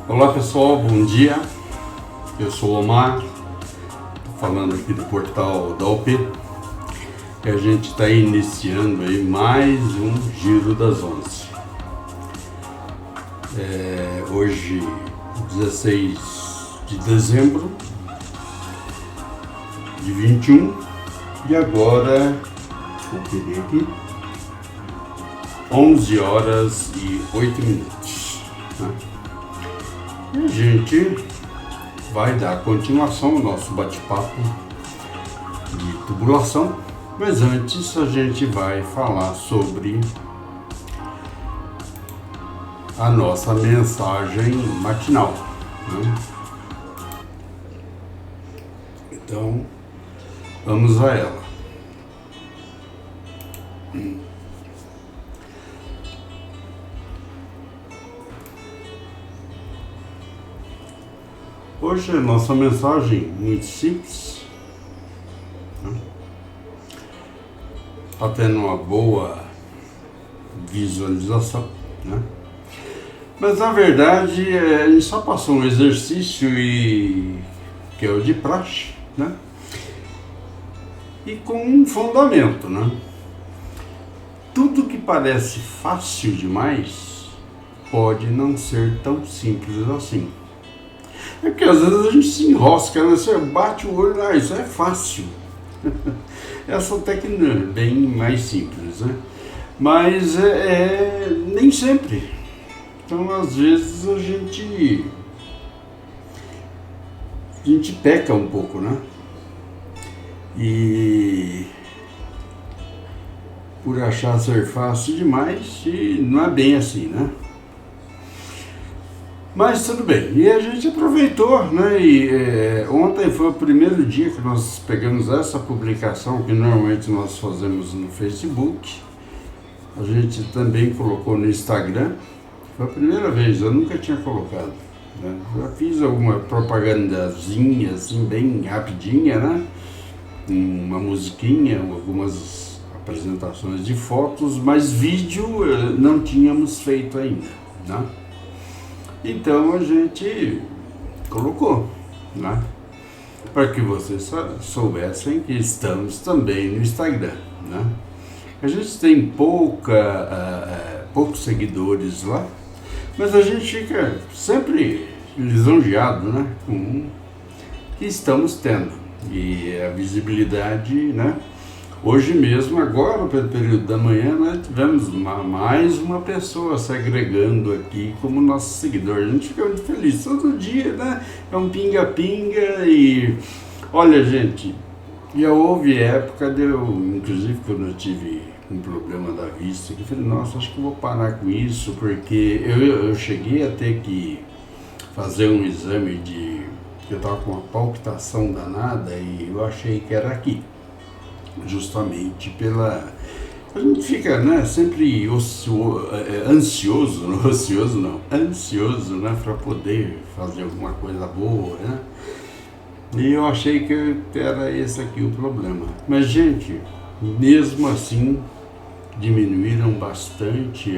Olá pessoal, bom dia. Eu sou o Omar, falando aqui do portal da OP. E a gente está iniciando aí mais um Giro das 11. Hoje, 16 de dezembro de 21, e agora, vou pegar aqui, 11 horas e 8 minutos. Né? E a gente vai dar continuação ao nosso bate-papo de tubulação, mas antes a gente vai falar sobre a nossa mensagem matinal. Né? Então, vamos a ela. Hoje a nossa mensagem muito simples, né? Tá tendo uma boa visualização, né? Mas na verdade a gente só passou um exercício que é o de praxe, né? E com um fundamento, né? Tudo que parece fácil demais pode não ser tão simples assim. É porque às vezes a gente se enrosca, né? Você bate o olho, isso é fácil. Essa técnica é bem mais simples, né? Mas nem sempre. Então às vezes a gente peca um pouco, né? E por achar ser fácil demais, e não é bem assim, né? Mas tudo bem, e a gente aproveitou, né? E ontem foi o primeiro dia que nós pegamos essa publicação, que normalmente nós fazemos no Facebook. A gente também colocou no Instagram. Foi a primeira vez, eu nunca tinha colocado, né? Já fiz alguma propagandazinha, assim, bem rapidinha, né? Uma musiquinha, algumas apresentações de fotos, mas vídeo não tínhamos feito ainda, né? Então a gente colocou, né? Para que vocês soubessem que estamos também no Instagram, né? A gente tem poucos seguidores lá, mas a gente fica sempre lisonjeado, né? Com o que estamos tendo e a visibilidade, né? Hoje mesmo, agora, pelo período da manhã, nós tivemos mais uma pessoa se agregando aqui como nosso seguidor. A gente fica muito feliz todo dia, né? É um pinga-pinga e... Olha, gente, já houve época inclusive quando eu tive um problema da vista, que eu falei, nossa, acho que eu vou parar com isso, porque eu cheguei a ter que fazer um exame eu estava com uma palpitação danada e eu achei que era aqui. Justamente a gente fica, né, sempre ansioso, né, para poder fazer alguma coisa boa, né? E eu achei que era esse aqui o problema. Mas, gente, mesmo assim, diminuíram bastante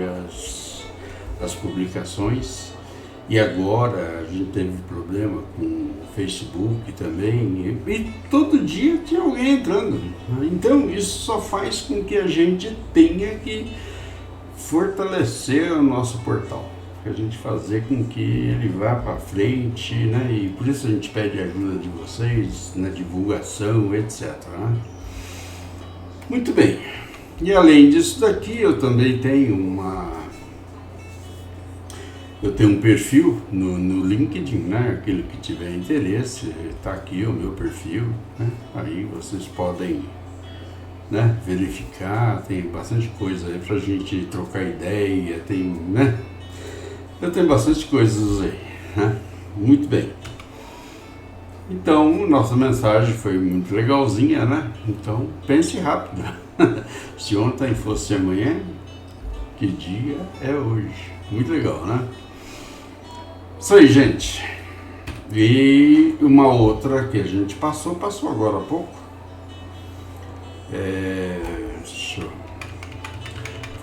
as publicações. E agora a gente teve problema com o Facebook também, e todo dia tinha alguém entrando. Então isso só faz com que a gente tenha que fortalecer o nosso portal, a gente fazer com que ele vá para frente, né? E por isso a gente pede a ajuda de vocês na divulgação, etc. Né? Muito bem. E além disso daqui, eu também tenho um perfil no LinkedIn, né? Aquele que tiver interesse, está aqui o meu perfil, né? Aí vocês podem, né, verificar, tem bastante coisa aí pra gente trocar ideia, né? Eu tenho bastante coisas aí, né? Muito bem. Então, nossa mensagem foi muito legalzinha, né? Então, pense rápido. Se ontem fosse amanhã, que dia é hoje? Muito legal, né? Isso aí, gente. E uma outra que a gente passou agora há pouco.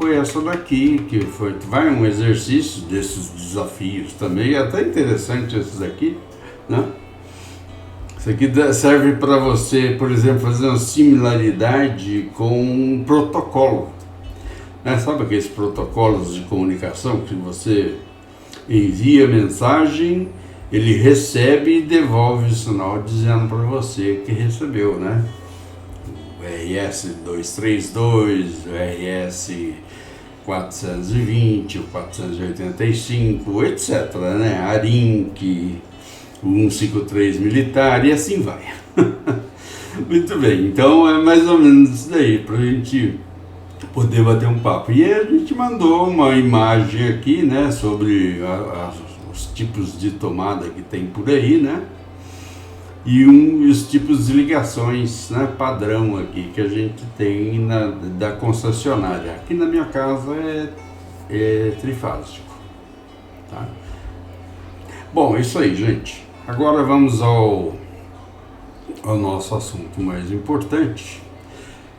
foi essa daqui, que vai um exercício desses desafios também, é até interessante esses daqui, né? Isso aqui serve para você, por exemplo, fazer uma similaridade com um protocolo, né? Sabe aqueles protocolos de comunicação que você envia mensagem, ele recebe e devolve o sinal dizendo para você que recebeu, né? O RS 232, o RS 420, o 485, etc, né? ARINC, o 153 militar e assim vai. Muito bem, então é mais ou menos isso daí, para a gente poder bater um papo. E a gente mandou uma imagem aqui, né, sobre os tipos de tomada que tem por aí, né, e os tipos de ligações, né, padrão aqui que a gente tem da concessionária. Aqui na minha casa é trifásico, tá? Bom, é isso aí, gente. Agora vamos ao nosso assunto mais importante.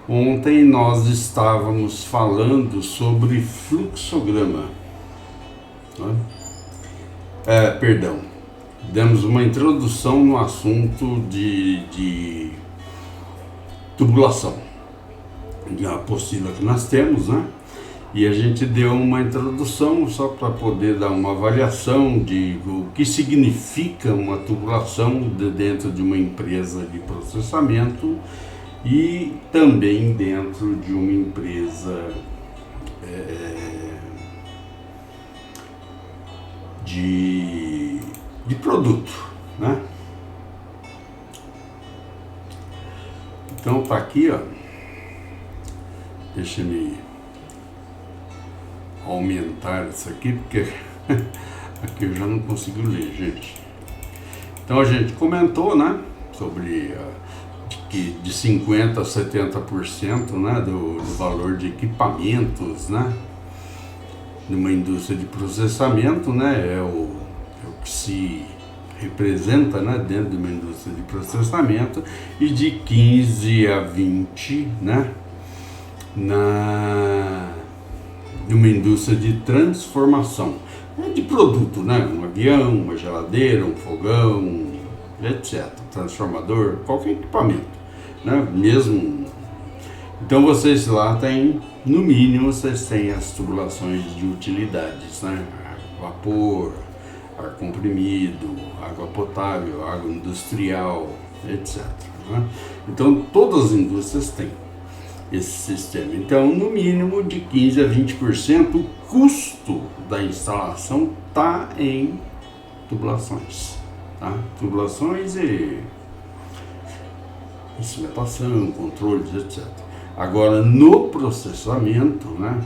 Ontem nós estávamos falando sobre fluxograma, né? Demos uma introdução no assunto de tubulação, a apostila que nós temos, né? E a gente deu uma introdução só para poder dar uma avaliação de o que significa uma tubulação dentro de uma empresa de processamento e também dentro de uma empresa de produto, né? Então tá aqui, ó. Deixa eu aumentar isso aqui, porque aqui eu já não consigo ler, gente. Então a gente comentou, né, sobre que de 50% a 70%, né, do valor de equipamentos, né, numa indústria de processamento, né, é o que se representa, né, dentro de uma indústria de processamento, e de 15 a 20, né, de uma indústria de transformação de produto, né? Um avião, uma geladeira, um fogão, etc. Transformador, qualquer equipamento, né? Mesmo. Então vocês lá têm, no mínimo, vocês têm as tubulações de utilidades, né? Vapor, ar comprimido, água potável, água industrial, etc, né? Então todas as indústrias têm esse sistema. Então, no mínimo de 15 a 20%, o custo da instalação está em tubulações, tá? Tubulações e instrumentação, controles, etc. Agora, no processamento, né,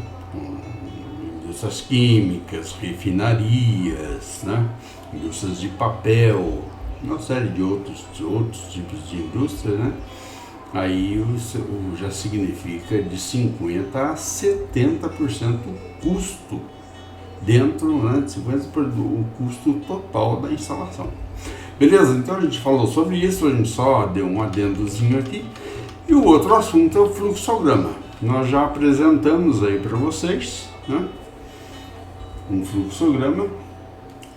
indústrias químicas, refinarias, né, indústrias de papel, uma série de outros tipos de indústria, né, aí já significa de 50% a 70% o custo dentro, né, de 50% o custo total da instalação. Beleza? Então a gente falou sobre isso, a gente só deu um adendozinho aqui. E o outro assunto é o fluxograma. Nós já apresentamos aí para vocês, né, um fluxograma.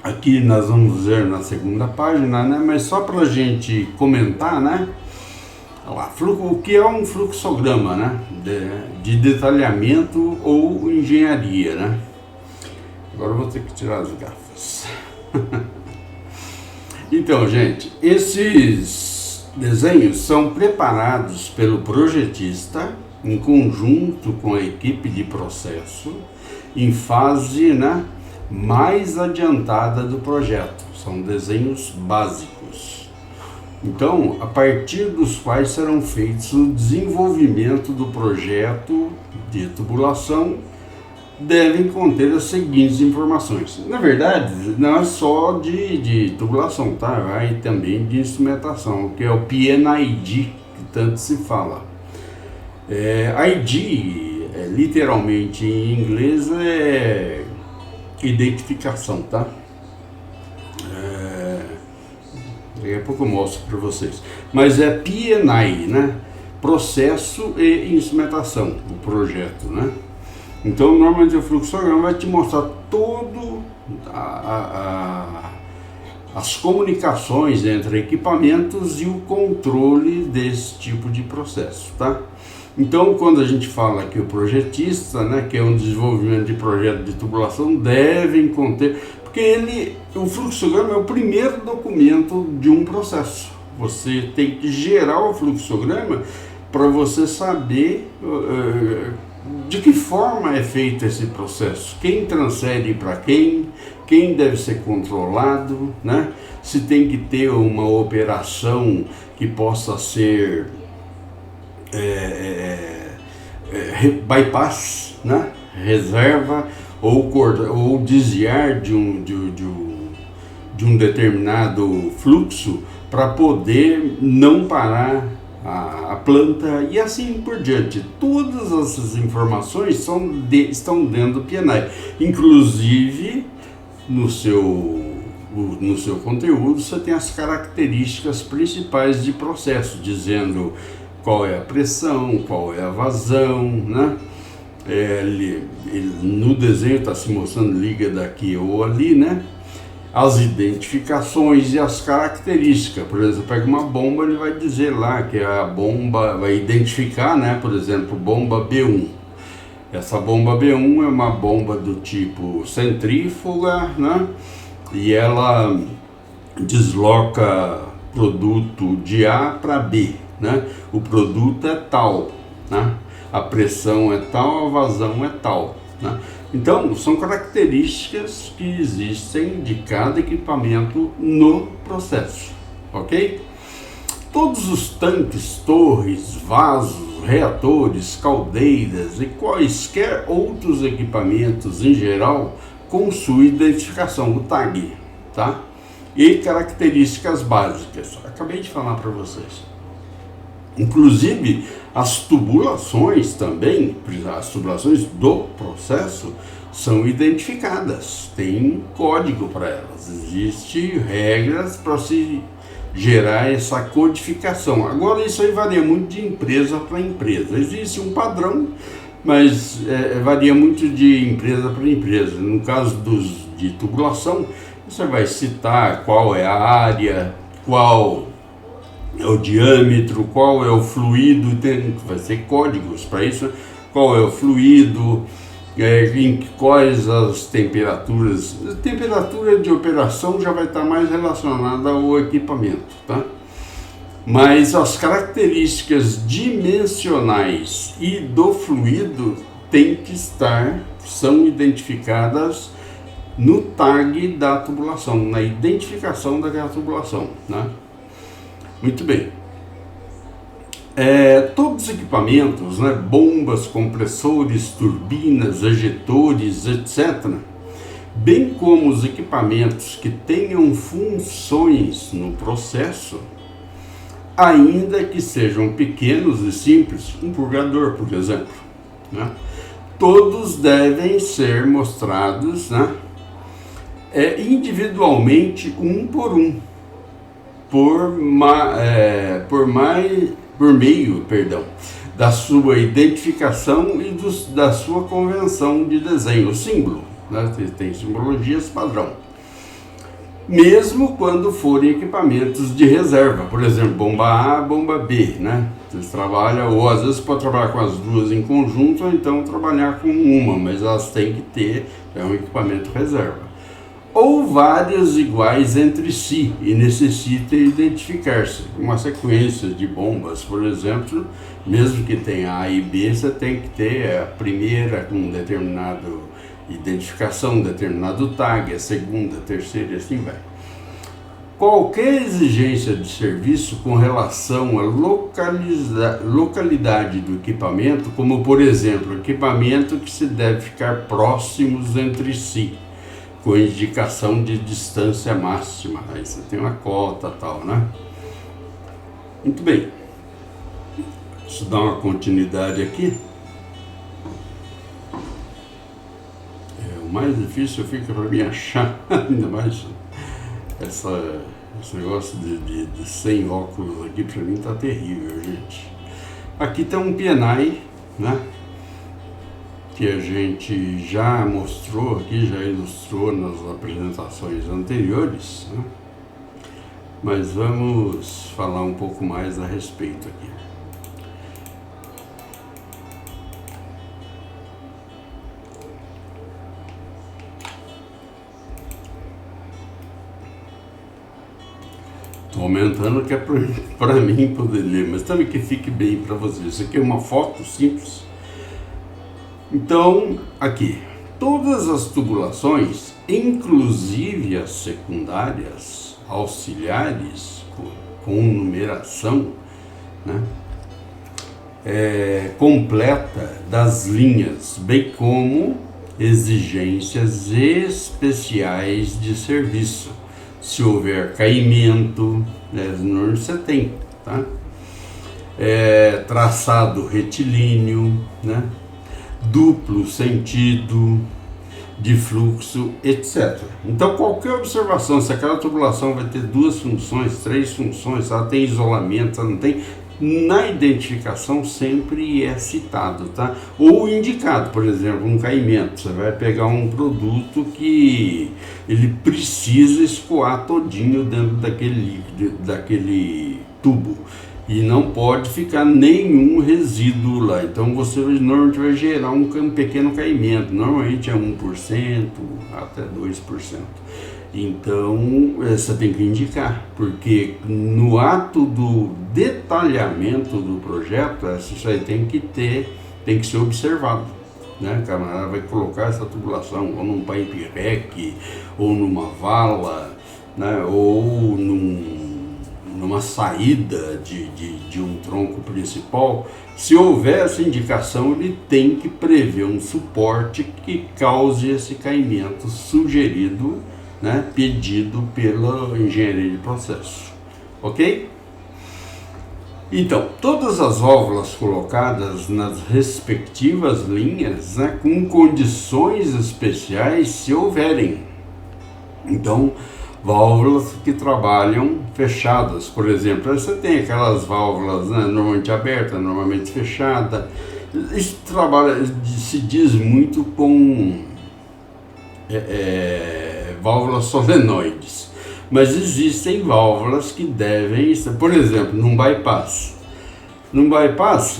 Aqui nós vamos ver na segunda página, né, mas só para a gente comentar, né, o que é um fluxograma, né, de detalhamento ou engenharia, né? Agora eu vou ter que tirar as gafas. Então, gente, esses desenhos são preparados pelo projetista em conjunto com a equipe de processo em fase, né, mais adiantada do projeto. São desenhos básicos. Então, a partir dos quais serão feitos o desenvolvimento do projeto de tubulação, devem conter as seguintes informações. Na verdade, não é só de tubulação, tá? Vai também de instrumentação, que é o PNID, que tanto se fala. ID, literalmente em inglês, é identificação, tá? Daqui a pouco eu mostro para vocês. Mas é PNI, né? Processo e instrumentação, o projeto, né? Então, normalmente o fluxograma vai te mostrar todo as comunicações entre equipamentos e o controle desse tipo de processo, tá? Então, quando a gente fala que o projetista, né, que é um desenvolvimento de projeto de tubulação, devem conter, porque o fluxograma é o primeiro documento de um processo. Você tem que gerar o fluxograma para você saber de que forma é feito esse processo, quem transfere para quem deve ser controlado, né? Se tem que ter uma operação que possa ser bypass, né? Reserva ou desviar de um determinado fluxo para poder não parar a planta e assim por diante. Todas essas informações estão dentro do PNI, inclusive no seu conteúdo você tem as características principais de processo, dizendo qual é a pressão, qual é a vazão, né? No desenho está se mostrando liga daqui ou ali, né? As identificações e as características. Por exemplo, pega uma bomba, ele vai dizer lá que a bomba vai identificar, né? Por exemplo, bomba B1. Essa bomba B1 é uma bomba do tipo centrífuga, né? E ela desloca produto de A para B, né? O produto é tal, né? A pressão é tal, a vazão é tal, né? Então, são características que existem de cada equipamento no processo, ok? Todos os tanques, torres, vasos, reatores, caldeiras e quaisquer outros equipamentos em geral com sua identificação, o tag, tá? E características básicas. Acabei de falar para vocês. Inclusive, as tubulações também, as tubulações do processo, são identificadas, tem código para elas, existem regras para se gerar essa codificação. Agora, isso aí varia muito de empresa para empresa, existe um padrão, mas varia muito de empresa para empresa. No caso de tubulação, você vai citar qual é a área, qual é o diâmetro, qual é o fluido, vai ser códigos para isso, qual é o fluido, em quais as temperaturas. A temperatura de operação já vai estar mais relacionada ao equipamento, tá? Mas as características dimensionais e do fluido são identificadas no tag da tubulação, na identificação daquela tubulação, né? Muito bem. Todos os equipamentos, né, bombas, compressores, turbinas, ejetores, etc., bem como os equipamentos que tenham funções no processo, ainda que sejam pequenos e simples, um purgador, por exemplo, né, todos devem ser mostrados, né, individualmente, um por um, por meio da sua identificação e da sua convenção de desenho, o símbolo, né? Tem simbologias padrão. Mesmo quando forem equipamentos de reserva, por exemplo, bomba A, bomba B, né? Vocês trabalham, ou às vezes pode trabalhar com as duas em conjunto, ou então trabalhar com uma, mas elas têm que ter um equipamento reserva. Ou várias iguais entre si e necessitem identificar-se. Uma sequência de bombas, por exemplo, mesmo que tenha A e B, você tem que ter a primeira com determinada identificação, determinado tag, a segunda, a terceira e assim vai. Qualquer exigência de serviço com relação à localidade do equipamento, como por exemplo, equipamento que se deve ficar próximos entre si, com indicação de distância máxima, aí você tem uma cota tal, né? Muito bem, deixa eu dar uma continuidade aqui. O mais difícil fica para mim achar, ainda mais esse negócio de sem óculos aqui, para mim tá terrível, gente. Aqui tem um PNI, né? que a gente já mostrou aqui, já ilustrou nas apresentações anteriores, né? Mas vamos falar um pouco mais a respeito aqui. Estou aumentando que é para mim poder ler, mas também que fique bem para vocês. Isso aqui é uma foto simples. Então, aqui, todas as tubulações, inclusive as secundárias, auxiliares, com numeração, né, completa das linhas, bem como exigências especiais de serviço. Se houver caimento, você tem, tá? Traçado retilíneo, né? Duplo sentido de fluxo, etc. Então, qualquer observação, se aquela tubulação vai ter 2 funções, 3 funções, se ela tem isolamento, se ela não tem, na identificação sempre é citado, tá? Ou indicado, por exemplo, um caimento. Você vai pegar um produto que ele precisa escoar todinho dentro daquele tubo. E não pode ficar nenhum resíduo lá. Então você normalmente vai gerar um pequeno caimento. Normalmente é 1% até 2%. Então você tem que indicar, porque no ato do detalhamento do projeto, isso aí tem que ser observado, né? O camarada vai colocar essa tubulação ou num pipe rack, ou numa vala, né? Ou numa saída de um tronco principal. Se houver essa indicação, ele tem que prever um suporte que cause esse caimento sugerido, né, pedido pela engenharia de processo, ok? Então, todas as válvulas colocadas nas respectivas linhas, né, com condições especiais se houverem. Então, válvulas que trabalham fechadas, por exemplo, você tem aquelas válvulas, né, normalmente abertas, normalmente fechada. Isso se diz muito com válvulas solenoides, mas existem válvulas que devem estar, por exemplo, num bypass,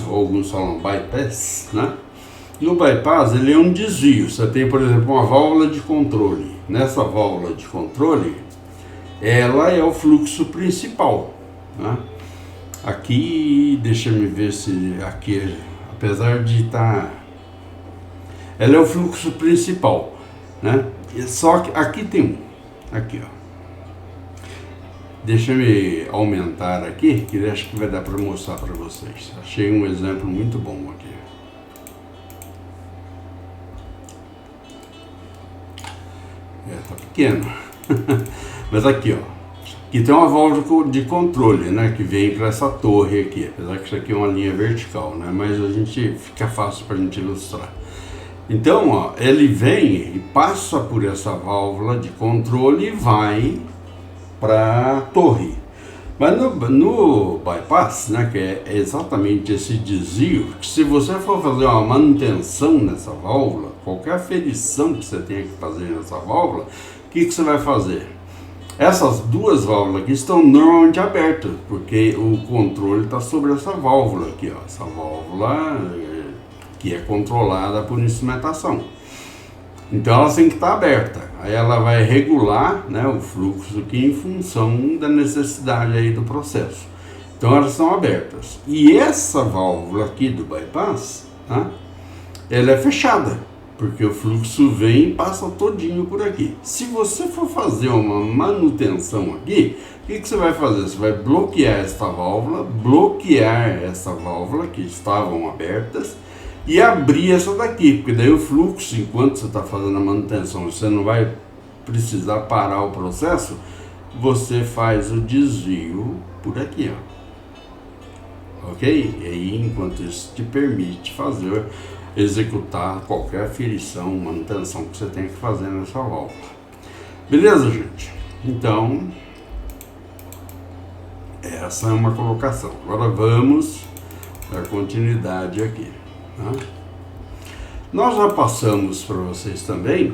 ou alguns falam bypass, né? No bypass ele é um desvio. Você tem, por exemplo, uma válvula de controle. Nessa válvula de controle, ela é o fluxo principal, né? Aqui, deixa eu ver se aqui, apesar de estar, ela é o fluxo principal, né? Só que aqui tem aqui, ó. Deixa eu aumentar aqui, que acho que vai dar para mostrar para vocês. Achei um exemplo muito bom aqui. Tá pequeno. Mas aqui, ó. Aqui tem uma válvula de controle, né? Que vem para essa torre aqui. Apesar que isso aqui é uma linha vertical, né? Mas a gente fica fácil para a gente ilustrar. Então, ó, ele vem e passa por essa válvula de controle e vai para a torre. Mas no bypass, né, que é exatamente esse desvio, que se você for fazer uma manutenção nessa válvula, qualquer aferição que você tenha que fazer nessa válvula, o que você vai fazer? Essas duas válvulas aqui estão normalmente abertas, porque o controle está sobre essa válvula aqui, ó, essa válvula que é controlada por instrumentação. Então ela tem que estar aberta. Aí ela vai regular, né, o fluxo aqui em função da necessidade aí do processo. Então elas estão abertas. E essa válvula aqui do bypass, tá, ela é fechada, porque o fluxo vem e passa todinho por aqui. Se você for fazer uma manutenção aqui, o que você vai fazer? Você vai bloquear esta válvula, bloquear essa válvula que estavam abertas, e abrir essa daqui, porque daí o fluxo, enquanto você está fazendo a manutenção, você não vai precisar parar o processo, você faz o desvio por aqui, ó. Ok? E aí, enquanto isso te permite executar qualquer aferição, manutenção que você tem que fazer nessa válvula. Beleza, gente? Então, essa é uma colocação. Agora vamos dar continuidade aqui. Nós já passamos para vocês também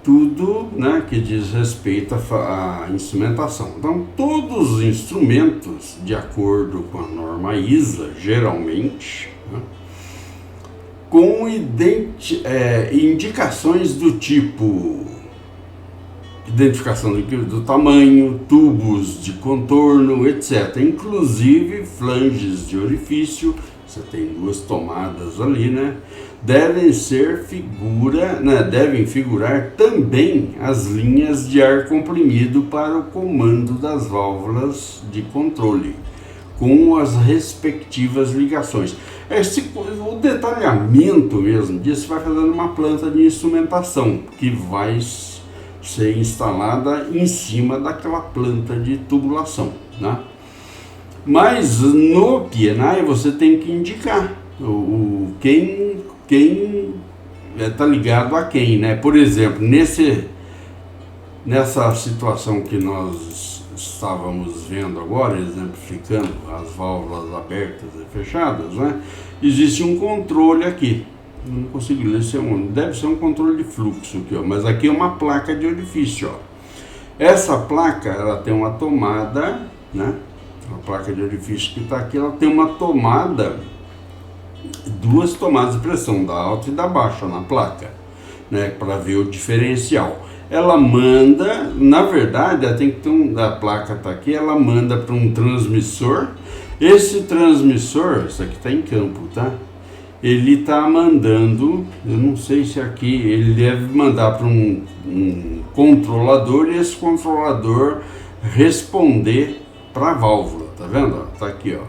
tudo, né, que diz respeito à instrumentação. Então, todos os instrumentos, de acordo com a norma ISA, geralmente, né, com indicações do tipo identificação do tamanho, tubos de contorno, etc. Inclusive flanges de orifício, você tem duas tomadas ali, né? Devem figurar também as linhas de ar comprimido para o comando das válvulas de controle, com as respectivas ligações. O detalhamento mesmo disso vai fazendo uma planta de instrumentação que vai ser instalada em cima daquela planta de tubulação, né? Mas no PNI você tem que indicar quem está ligado a quem, né? Por exemplo, nessa situação que nós estávamos vendo agora, exemplificando as válvulas abertas e fechadas, né? Existe um controle aqui. Eu não consigo ler, deve ser um controle de fluxo aqui, ó, mas aqui é uma placa de orifício, ó. Essa placa, ela tem uma tomada, né? A placa de orifício que está aqui, ela tem uma tomada, duas tomadas de pressão, da alta e da baixa na placa, né? Para ver o diferencial. Ela manda, na verdade, ela tem que ter a placa está aqui, ela manda para um transmissor. Esse transmissor, isso aqui está em campo, tá? Ele está mandando, eu não sei se aqui, ele deve mandar para um controlador e esse controlador responder para a válvula, tá vendo? Tá aqui, ó,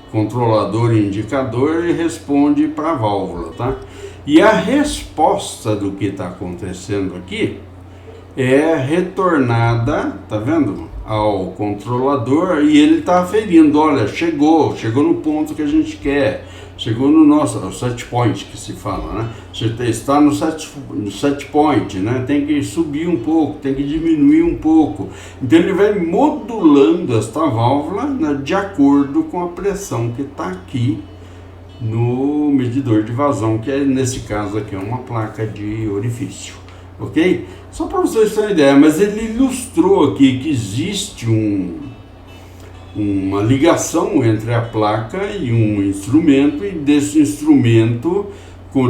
controlador e indicador e responde para a válvula, tá? E a resposta do que está acontecendo aqui é retornada, tá vendo? Ao controlador e ele está aferindo, olha, chegou no ponto que a gente quer. Chegou no nosso set point que se fala, né? Você está no set point, né? Tem que subir um pouco, tem que diminuir um pouco. Então ele vai modulando esta válvula, né, de acordo com a pressão que está aqui no medidor de vazão, que é, nesse caso aqui, é uma placa de orifício, ok? Só para vocês terem uma ideia, mas ele ilustrou aqui que existe uma ligação entre a placa e um instrumento, e desse instrumento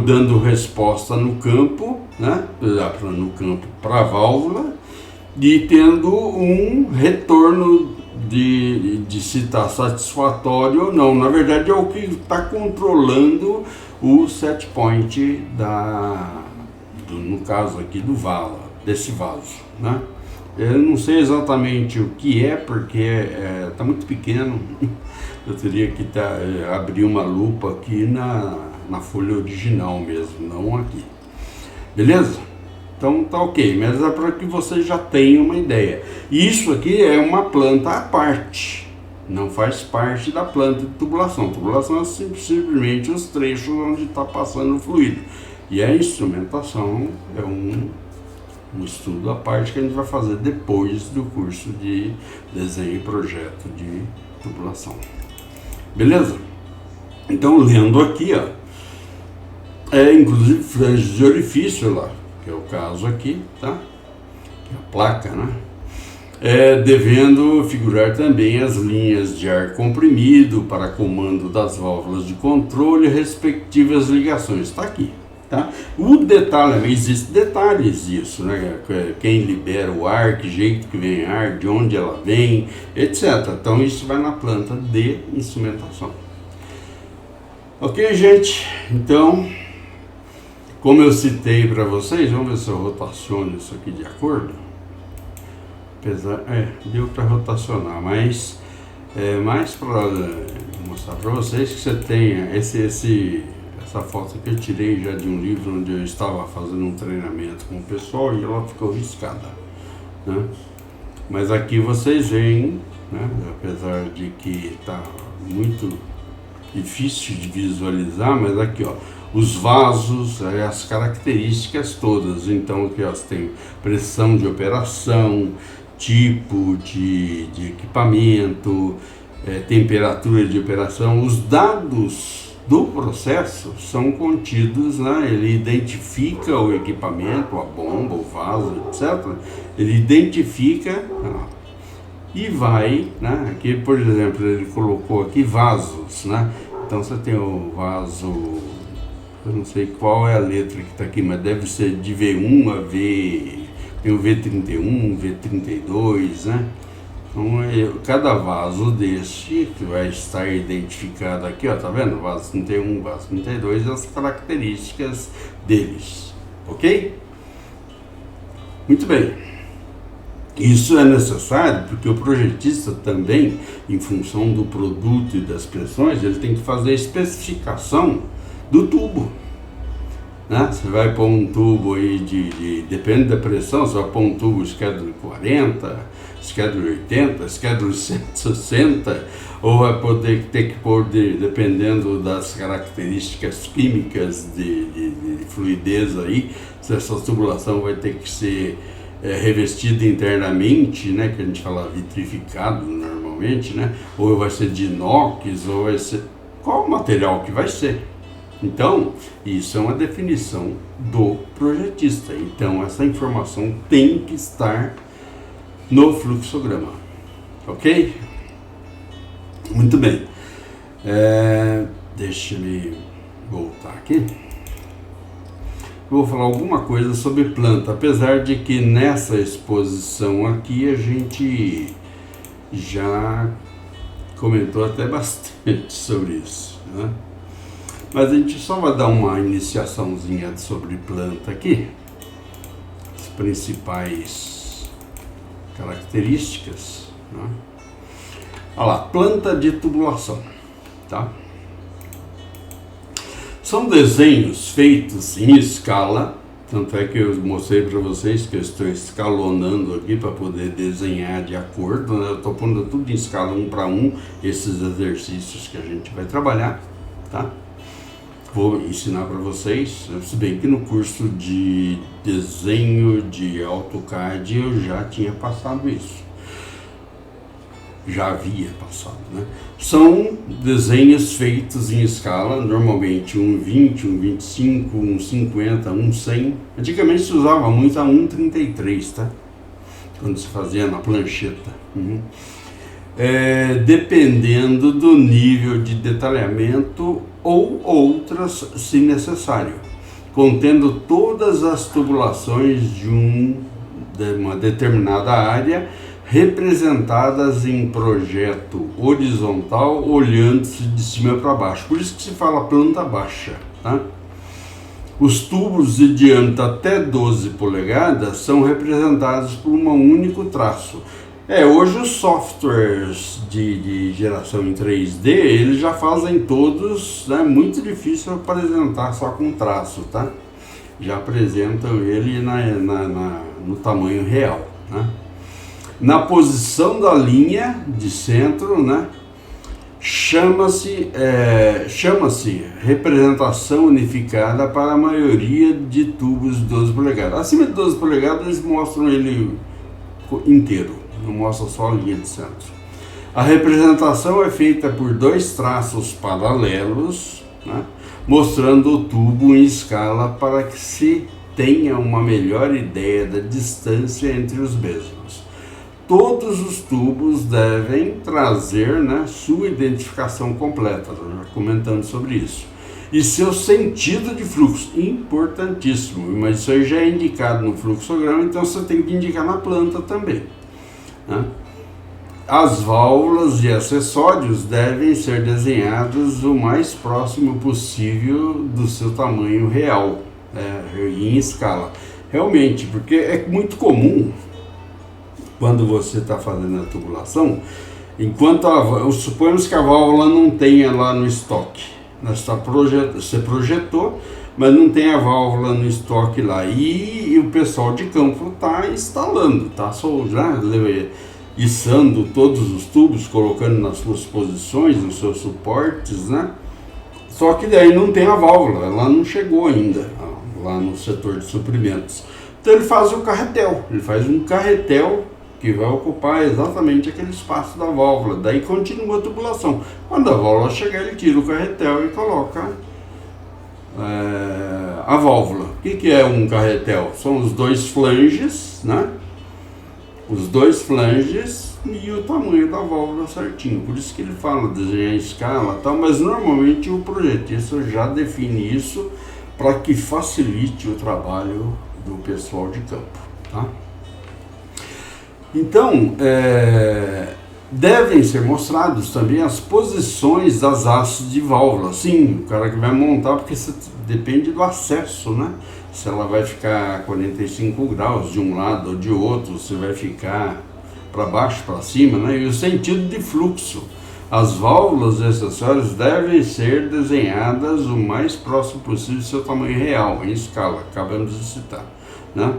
dando resposta no campo, né, no campo para a válvula, e tendo um retorno de se está satisfatório ou não. Na verdade é o que está controlando o set point no caso aqui desse vaso, né? Eu não sei exatamente o que é, porque está muito pequeno. Eu teria que abrir uma lupa aqui na folha original mesmo, não aqui. Beleza? Então tá ok, mas é para que você já tenha uma ideia. Isso aqui é uma planta à parte, não faz parte da planta de tubulação. Tubulação é simplesmente os trechos onde está passando o fluido. E a instrumentação é um estudo à parte que a gente vai fazer depois do curso de desenho e projeto de tubulação. Beleza? Então, lendo aqui, ó, inclusive flanges de orifício lá, que é o caso aqui, tá? Que é a placa, né? Devendo figurar também as linhas de ar comprimido para comando das válvulas de controle e respectivas ligações. Está aqui. Tá? O detalhe, existem detalhes disso, né? Quem libera o ar, que jeito que vem ar, de onde ela vem, etc. Então isso vai na planta de instrumentação. Ok, gente? Então, como eu citei para vocês, vamos ver se eu rotaciono isso aqui de acordo. Apesar, deu para rotacionar, mas mais para mostrar para vocês que você tenha essa foto que eu tirei já de um livro onde eu estava fazendo um treinamento com o pessoal e ela ficou riscada, né? Mas aqui vocês veem, né, apesar de que está muito difícil de visualizar, mas aqui, ó, os vasos, as características todas. Então aqui, ó, você tem pressão de operação, tipo de equipamento, temperatura de operação, os dados do processo são contidos, né? Ele identifica o equipamento, a bomba, o vaso, etc. Ele identifica e vai, né? Aqui, por exemplo, ele colocou aqui vasos, né? Então você tem o vaso, eu não sei qual é a letra que está aqui, mas deve ser de V1 a V, tem o V31, V32, né? Então, cada vaso deste que vai estar identificado aqui, ó, tá vendo? Vaso 31, vaso 32 e as características deles, ok? Muito bem. Isso é necessário porque o projetista também, em função do produto e das pressões, ele tem que fazer a especificação do tubo. Né? Você vai pôr um tubo aí depende da pressão, você vai pôr um tubo Schedule 40, Schedule 80, Schedule 160, ou vai ter que pôr, dependendo das características químicas de fluidez aí, se essa tubulação vai ter que ser revestida internamente, né, que a gente fala vitrificado normalmente, né, ou vai ser de inox, ou vai ser... Qual o material que vai ser? Então, isso é uma definição do projetista. Então, essa informação tem que estar no fluxograma. Ok? Muito bem. Deixa eu voltar aqui. Vou falar alguma coisa sobre planta, apesar de que nessa exposição aqui a gente já comentou até bastante sobre isso, né? Mas a gente só vai dar uma iniciaçãozinha sobre planta aqui, as principais características, né? Olha lá, planta de tubulação, tá? São desenhos feitos em escala, tanto é que eu mostrei para vocês que eu estou escalonando aqui para poder desenhar de acordo, né? Eu estou pondo tudo em escala 1 para 1, esses exercícios que a gente vai trabalhar, tá? Vou ensinar para vocês, se bem que no curso de desenho de AutoCAD eu já tinha passado isso. Já havia passado, né? São desenhos feitos em escala, normalmente 1,20, 1,25, 1,50, 1,100. Antigamente se usava muito a 1,33, tá? Quando se fazia na plancheta. Dependendo do nível de detalhamento ou outras, se necessário, contendo todas as tubulações de uma determinada área, representadas em projeto horizontal, olhando-se de cima para baixo. Por isso que se fala planta baixa, tá? Os tubos de diâmetro até 12 polegadas são representados por um único traço. Hoje os softwares de geração em 3D, eles já fazem todos, né? Muito difícil apresentar só com traço, tá? Já apresentam ele no tamanho real, né? Na posição da linha de centro, né? Chama-se representação unificada para a maioria de tubos de 12 polegadas. Acima de 12 polegadas eles mostram ele inteiro, não mostra só a linha de centro. A representação é feita por dois traços paralelos, né, mostrando o tubo em escala para que se tenha uma melhor ideia da distância entre os mesmos. Todos os tubos devem trazer, né, sua identificação completa, nós já comentamos sobre isso. E seu sentido de fluxo, importantíssimo, mas isso aí já é indicado no fluxograma, então você tem que indicar na planta também, né? As válvulas e acessórios devem ser desenhados o mais próximo possível do seu tamanho real, em escala. Realmente, porque é muito comum, quando você está fazendo a tubulação, enquanto suponhamos que a válvula não tenha lá no estoque, você projetou, mas não tem a válvula no estoque lá, e o pessoal de campo está instalando, está já içando todos os tubos, colocando nas suas posições, nos seus suportes, né? Só que daí não tem a válvula, ela não chegou ainda lá no setor de suprimentos. Então ele faz um carretel que vai ocupar exatamente aquele espaço da válvula. Daí continua a tubulação. Quando a válvula chegar, ele tira o carretel e coloca a válvula. O que é um carretel? São os dois flanges, né? Os dois flanges e o tamanho da válvula certinho. Por isso que ele fala desenhar em escala e tal, mas normalmente o projetista já define isso para que facilite o trabalho do pessoal de campo, tá? Então, devem ser mostrados também as posições das hastes de válvula. Sim, o cara que vai montar, porque depende do acesso, né? Se ela vai ficar a 45 graus de um lado ou de outro, se vai ficar para baixo, para cima, né? E o sentido de fluxo. As válvulas e acessórios devem ser desenhadas o mais próximo possível do seu tamanho real, em escala, acabamos de citar, né?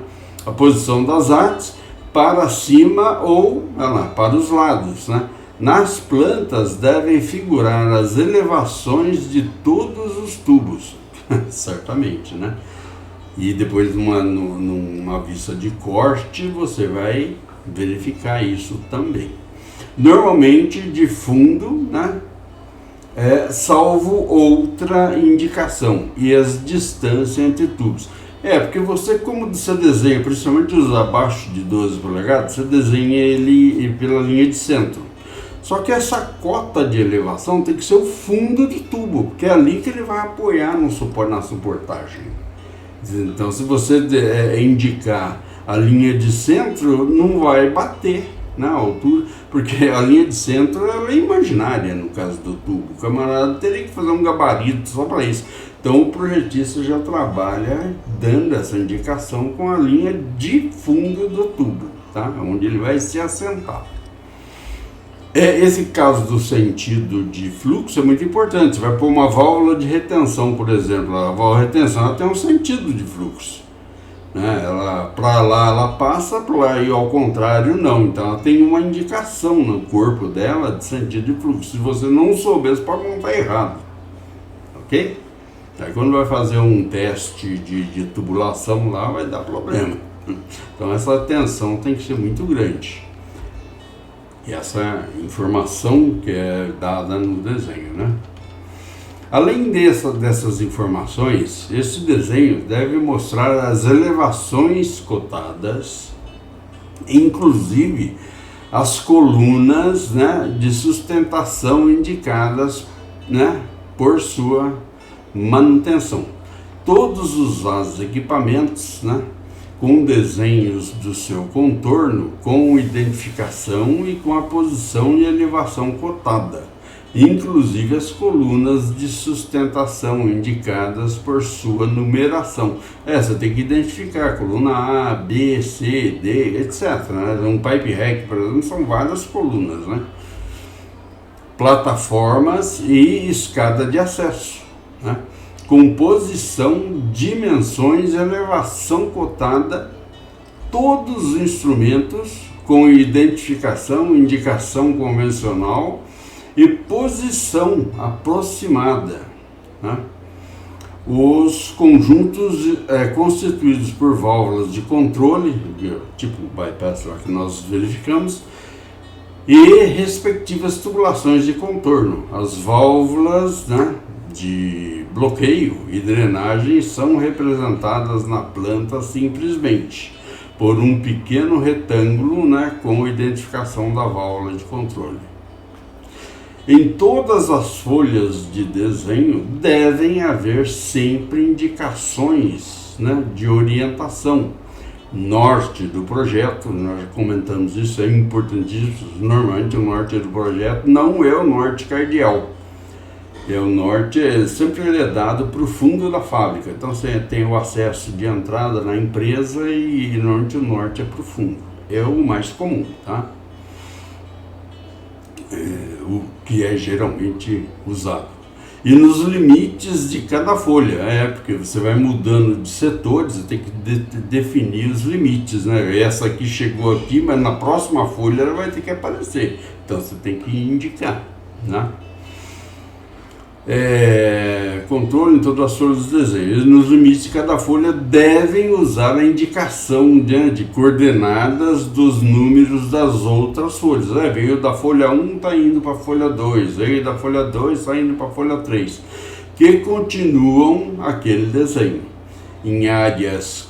A posição das hastes para cima ou para os lados, né? Nas plantas devem figurar as elevações de todos os tubos, certamente, né? E depois numa vista de corte você vai verificar isso também. Normalmente de fundo, né? Salvo outra indicação, e as distâncias entre tubos. Porque como você desenha, principalmente os abaixo de 12 polegadas, você desenha ele pela linha de centro. Só que essa cota de elevação tem que ser o fundo de tubo, porque é ali que ele vai apoiar na suportagem. Então, se você indicar a linha de centro, não vai bater na altura, porque a linha de centro ela é imaginária no caso do tubo. O camarada teria que fazer um gabarito só para isso. Então o projetista já trabalha dando essa indicação com a linha de fundo do tubo, tá? Onde ele vai se assentar. Esse caso do sentido de fluxo é muito importante. Você vai pôr uma válvula de retenção, por exemplo. A válvula de retenção ela tem um sentido de fluxo, né? Para lá ela passa, para lá e ao contrário não. Então ela tem uma indicação no corpo dela de sentido de fluxo. Se você não souber, você pode montar errado, ok? Aí quando vai fazer um teste de tubulação lá, vai dar problema. Então essa tensão tem que ser muito grande. E essa informação que é dada no desenho, né? Além dessas informações, esse desenho deve mostrar as elevações cotadas, inclusive as colunas, né, de sustentação indicadas, né, por sua manutenção. Todos os vasos equipamentos, né, com desenhos do seu contorno, com identificação e com a posição e elevação cotada, inclusive as colunas de sustentação indicadas por sua numeração. Você tem que identificar a coluna A, B, C, D, etc. Né? Um pipe rack, por exemplo, são várias colunas, né? Plataformas e escada de acesso, né? Com posição, dimensões, elevação cotada, todos os instrumentos com identificação, indicação convencional e posição aproximada, né? Os conjuntos constituídos por válvulas de controle, tipo o bypass lá que nós verificamos, e respectivas tubulações de contorno. As válvulas, né, de bloqueio e drenagem são representadas na planta simplesmente por um pequeno retângulo, né, com identificação da válvula de controle. Em todas as folhas de desenho devem haver sempre indicações, né, de orientação, norte do projeto. Nós já comentamos isso, é importantíssimo. Normalmente o norte do projeto não é o norte cardeal. O norte sempre ele é dado para o fundo da fábrica. Então você tem o acesso de entrada na empresa e normalmente o norte é para o fundo. É o mais comum, tá? O que é geralmente usado. E nos limites de cada folha, porque você vai mudando de setores, você tem que definir os limites, né? Essa aqui chegou aqui, mas na próxima folha ela vai ter que aparecer. Então você tem que indicar, né? controle em todas as folhas do desenho. E nos limites de cada folha devem usar a indicação de coordenadas dos números das outras folhas. Veio da folha 1, está indo para a folha 2, veio da folha 2, está indo para a folha 3, que continuam aquele desenho em áreas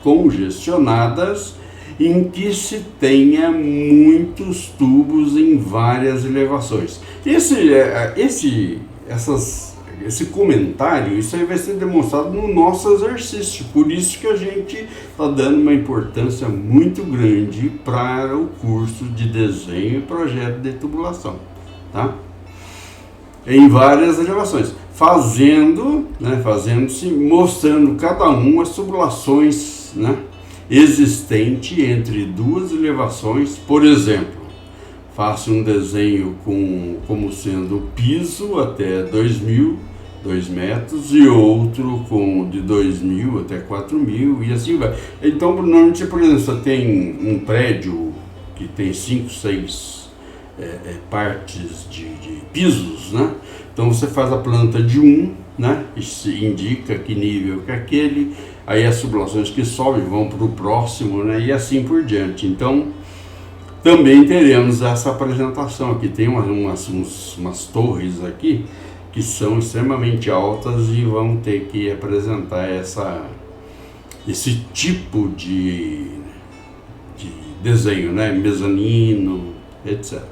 congestionadas, em que se tenha muitos tubos em várias elevações. Esse comentário, isso aí vai ser demonstrado no nosso exercício, por isso que a gente está dando uma importância muito grande para o curso de desenho e projeto de tubulação, tá? Em várias elevações, fazendo-se, mostrando cada as tubulações, existente entre duas elevações. Por exemplo, faço um desenho como sendo o piso até 2.000, 2 metros, e outro de 2.000 até 4.000, e assim vai. Então, normalmente, por exemplo, você tem um prédio que tem 5, 6 partes de pisos, Então você faz a planta de e se indica que nível que é aquele, aí as tubulações que sobem vão para o próximo, e assim por diante. Então, também teremos essa apresentação aqui. Tem umas torres aqui que são extremamente altas e vão ter que apresentar esse tipo de desenho, mezanino, etc.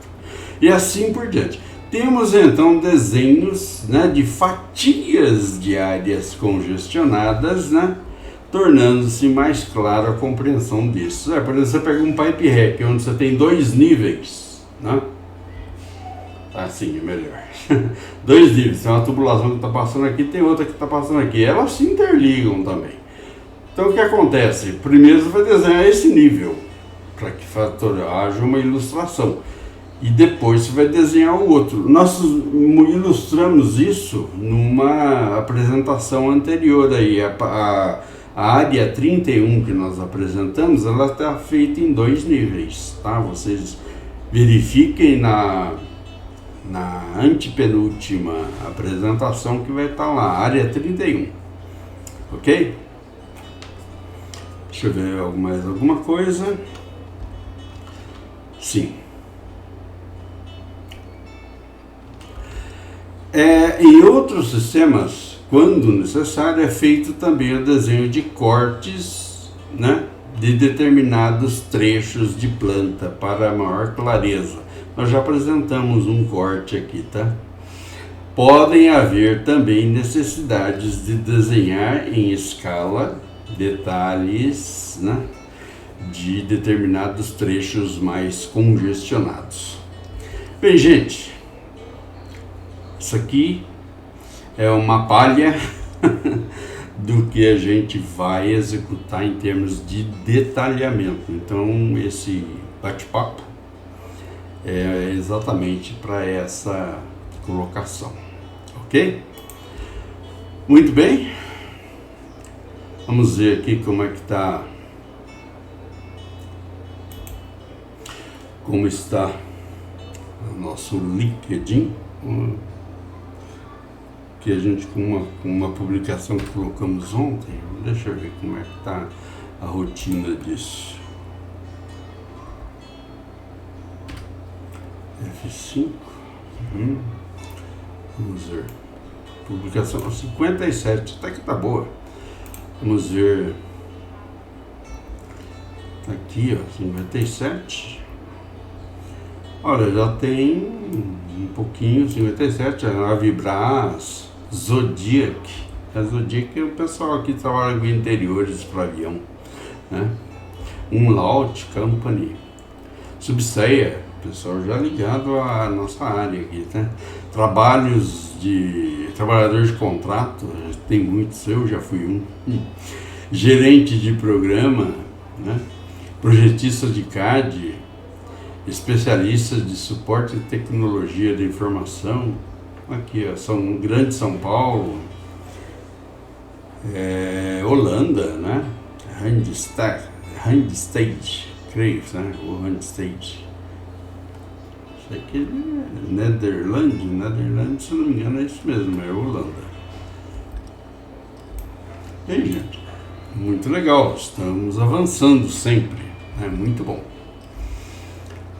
E assim por diante. Temos então desenhos de fatias de áreas congestionadas, tornando-se mais clara a compreensão disso. Por exemplo, você pega um pipe rack, onde você tem 2 níveis, assim é melhor. 2 níveis, tem uma tubulação que está passando aqui, tem outra que está passando aqui, elas se interligam também. Então o que acontece? Primeiro você vai desenhar esse nível, para que haja uma ilustração. E depois você vai desenhar o outro. Nós ilustramos isso numa apresentação anterior aí. A área 31 que nós apresentamos, ela está feita em 2 níveis, tá? Vocês verifiquem na antepenúltima apresentação que vai estar lá, área 31. Ok? Deixa eu ver mais alguma coisa. Sim. Em outros sistemas, quando necessário, é feito também o desenho de cortes, de determinados trechos de planta para maior clareza. Nós já apresentamos um corte aqui, tá? Podem haver também necessidades de desenhar em escala detalhes, de determinados trechos mais congestionados. Bem, gente, isso aqui é uma palha do que a gente vai executar em termos de detalhamento. Então, esse bate-papo é exatamente para essa colocação, ok? Muito bem. Vamos ver aqui como é que está, como está o nosso LinkedIn. Que a gente, com uma publicação que colocamos ontem, deixa eu ver como é que está a rotina disso. F5, vamos ver, publicação 57, até que tá boa. Vamos ver, aqui ó, 57. Olha, já tem um pouquinho, 57, a Vibras, Zodiac. A Zodiac é o pessoal aqui que trabalha com interiores para avião, Umlaut Company, Subseia, pessoal já ligado à nossa área aqui, Trabalhos de trabalhador de contrato, tem muitos, eu já fui um. Gerente de programa, projetista de CAD, especialistas de suporte e tecnologia de informação, aqui ó, São Paulo, Holanda, Randstad, creio, o Randstad. Isso aqui é Nederland, se não me engano é isso mesmo, é Holanda. E aí, gente, muito legal, estamos avançando sempre, é muito bom.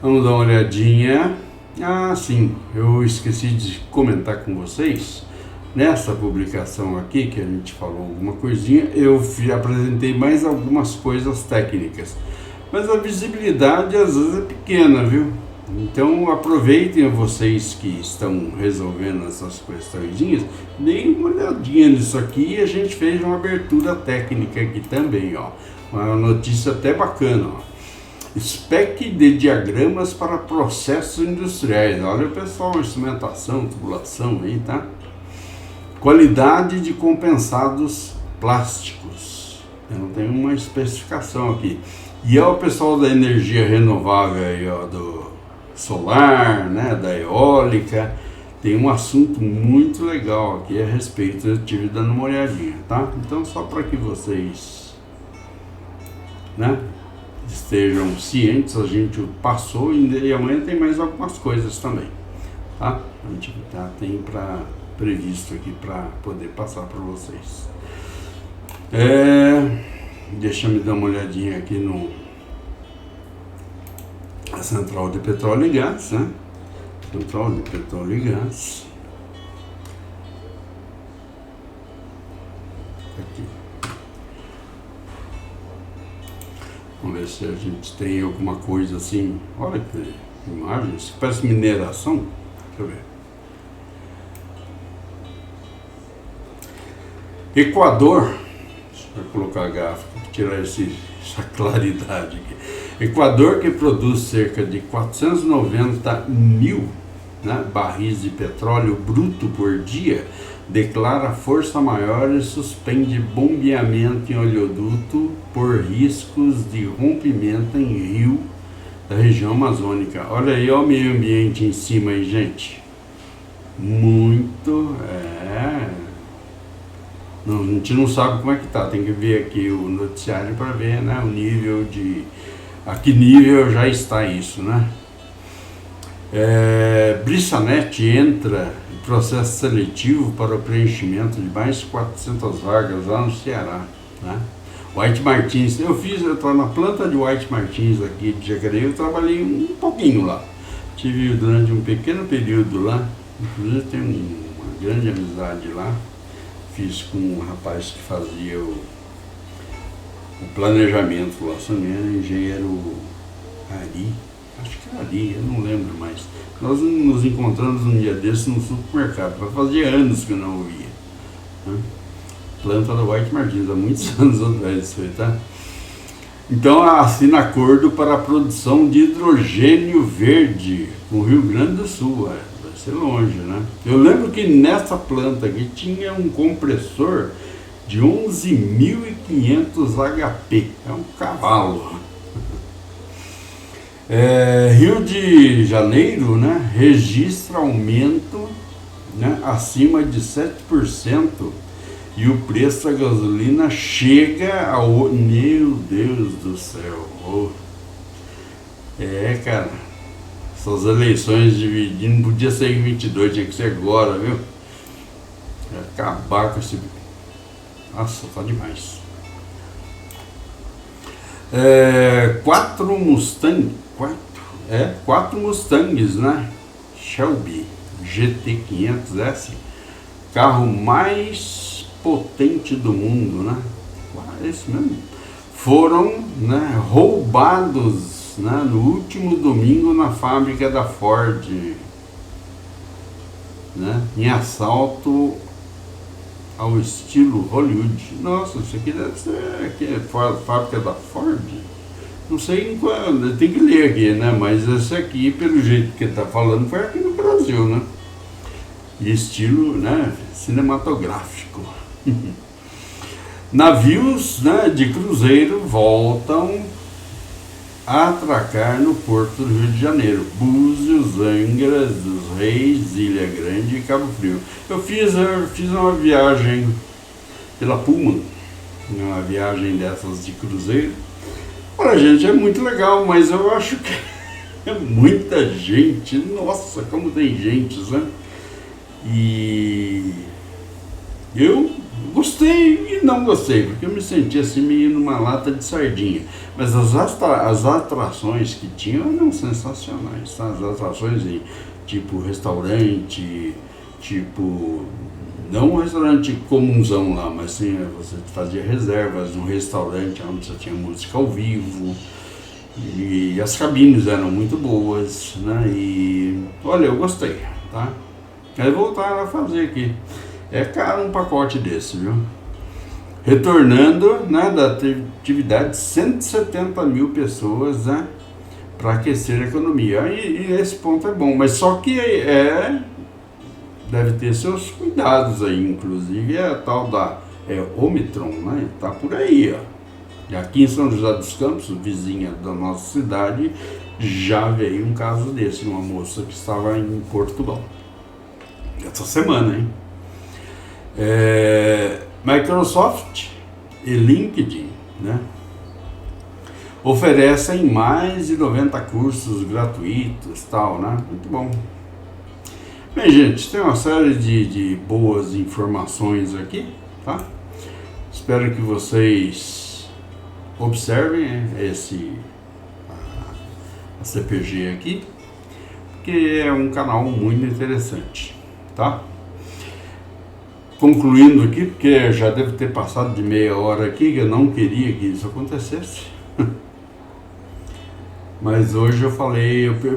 Vamos dar uma olhadinha. Ah, sim, eu esqueci de comentar com vocês. Nessa publicação aqui, que a gente falou alguma coisinha, eu apresentei mais algumas coisas técnicas. Mas a visibilidade às vezes é pequena, viu? Então aproveitem vocês que estão resolvendo essas questõezinhas, deem uma olhadinha nisso aqui e a gente fez uma abertura técnica aqui também, ó. Uma notícia até bacana, ó. Spec de diagramas para processos industriais. Olha o pessoal, instrumentação, tubulação aí, tá? Qualidade de compensados plásticos. Eu não tenho uma especificação aqui. E é o pessoal da energia renovável aí, ó, do solar, né, da eólica. Tem um assunto muito legal aqui a respeito. Eu estive dando uma olhadinha, tá? Então só para que vocês, né, estejam cientes, a gente passou e amanhã tem mais algumas coisas também, tá? A gente já tem previsto aqui para poder passar para vocês. Deixa eu dar uma olhadinha aqui no a Central de Petróleo e Gás, né? Central de Petróleo e Gás. Aqui. Vamos ver se a gente tem alguma coisa assim. Olha que imagem, isso parece mineração. Deixa eu ver. Equador, deixa eu colocar a gráfica para tirar essa claridade aqui. Equador, que produz cerca de 490 mil, né, barris de petróleo bruto por dia, declara força maior e suspende bombeamento em oleoduto por riscos de rompimento em rio da região amazônica. Olha aí, ó, o meio ambiente em cima aí, gente. Muito, Não, a gente não sabe como é que tá, tem que ver aqui o noticiário para ver, né, o nível de... A que nível já está isso, né? Brissanet entra em processo seletivo para o preenchimento de mais de 400 vagas lá no Ceará, né? White Martins, eu estou na planta de White Martins aqui de Jacareí, eu trabalhei um pouquinho lá. Tive durante um pequeno período lá, inclusive tenho uma grande amizade lá. Fiz com um rapaz que fazia o planejamento lá, também, engenheiro Ari, acho que era Ari, eu não lembro mais. Nós nos encontramos um dia desses no supermercado, mas fazia anos que eu não ouvia, né? Planta da White Martins, há muitos anos atrás isso aí, tá? Então assina acordo para a produção de hidrogênio verde com o Rio Grande do Sul, vai ser longe, né? Eu lembro que nessa planta aqui tinha um compressor de 11.500 HP, é um cavalo. Rio de Janeiro, né, registra aumento, né, acima de 7% e o preço da gasolina chega ao... Meu Deus do céu! Cara, essas eleições dividindo, não podia ser em 22, tinha que ser agora, viu? Acabar com esse... Nossa, tá demais. 4 Mustangs, né? Shelby GT500S, carro mais potente do mundo, né? É isso mesmo. Foram, né, roubados, né, no último domingo na fábrica da Ford, né, em assalto ao estilo Hollywood. Nossa, isso aqui deve ser aqui, a fábrica da Ford. Não sei em qual, tem que ler aqui, né? Mas esse aqui, pelo jeito que ele está falando, foi aqui no Brasil, né? E estilo, né, cinematográfico. Navios, né, de cruzeiro voltam a atracar no Porto do Rio de Janeiro. Búzios, Angra dos Reis, Ilha Grande e Cabo Frio. Eu fiz uma viagem pela Pullman, uma viagem dessas de cruzeiro. Olha, gente, é muito legal, mas eu acho que É muita gente, nossa, como tem gente, né? E eu gostei e não gostei, porque eu me senti assim meio numa lata de sardinha. Mas as atrações que tinham eram sensacionais, tá? As atrações tipo restaurante, tipo, não um restaurante comunzão lá, mas sim, você fazia reservas num restaurante onde você tinha música ao vivo. E as cabines eram muito boas, né? E olha, eu gostei, tá? Aí voltaram a fazer aqui. É caro um pacote desse, viu? Retornando, né, da atividade, 170 mil pessoas, né, para aquecer a economia. E esse ponto é bom, mas só que deve ter seus cuidados aí, inclusive a tal da Omicron, né? Tá por aí, ó. E aqui em São José dos Campos, vizinha da nossa cidade, já veio um caso desse, uma moça que estava em Portugal. Essa semana, hein? Microsoft e LinkedIn, né, oferecem mais de 90 cursos gratuitos, tal, né? Muito bom. Bem, gente, tem uma série de boas informações aqui, tá? Espero que vocês observem a CPG aqui, porque é um canal muito interessante, tá? Concluindo aqui, porque já deve ter passado de meia hora aqui, que eu não queria que isso acontecesse. Mas hoje eu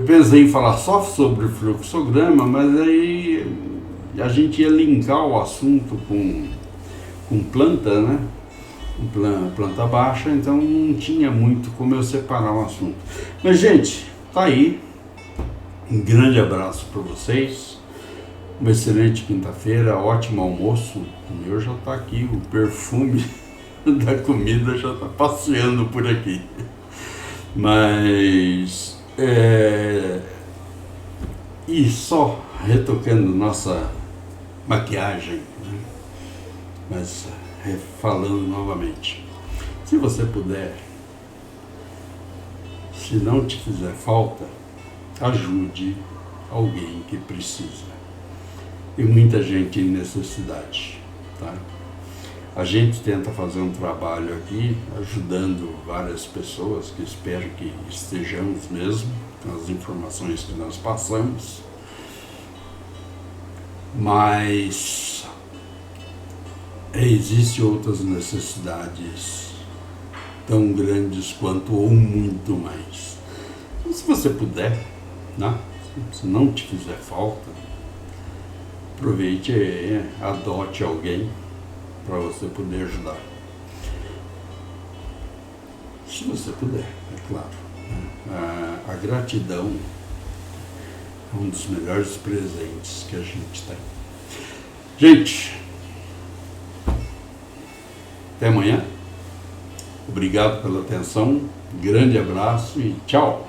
pensei em falar só sobre o fluxograma, mas aí a gente ia linkar o assunto com planta, né? Planta baixa, então não tinha muito como eu separar o assunto. Mas, gente, tá aí. Um grande abraço para vocês. Uma excelente quinta-feira, ótimo almoço. O meu já tá aqui, o perfume da comida já tá passeando por aqui. Mas e só retocando nossa maquiagem, né? Mas falando novamente, se você puder, se não te fizer falta, ajude alguém que precisa. E muita gente em necessidade, tá? A gente tenta fazer um trabalho aqui, ajudando várias pessoas, que espero que estejamos mesmo, com as informações que nós passamos. Mas existem outras necessidades tão grandes quanto ou muito mais. Então, se você puder, né? Se não te fizer falta, aproveite e adote alguém para você poder ajudar. Se você puder, é claro. Né? A gratidão é um dos melhores presentes que a gente tem. Gente, até amanhã. Obrigado pela atenção. Grande abraço e tchau.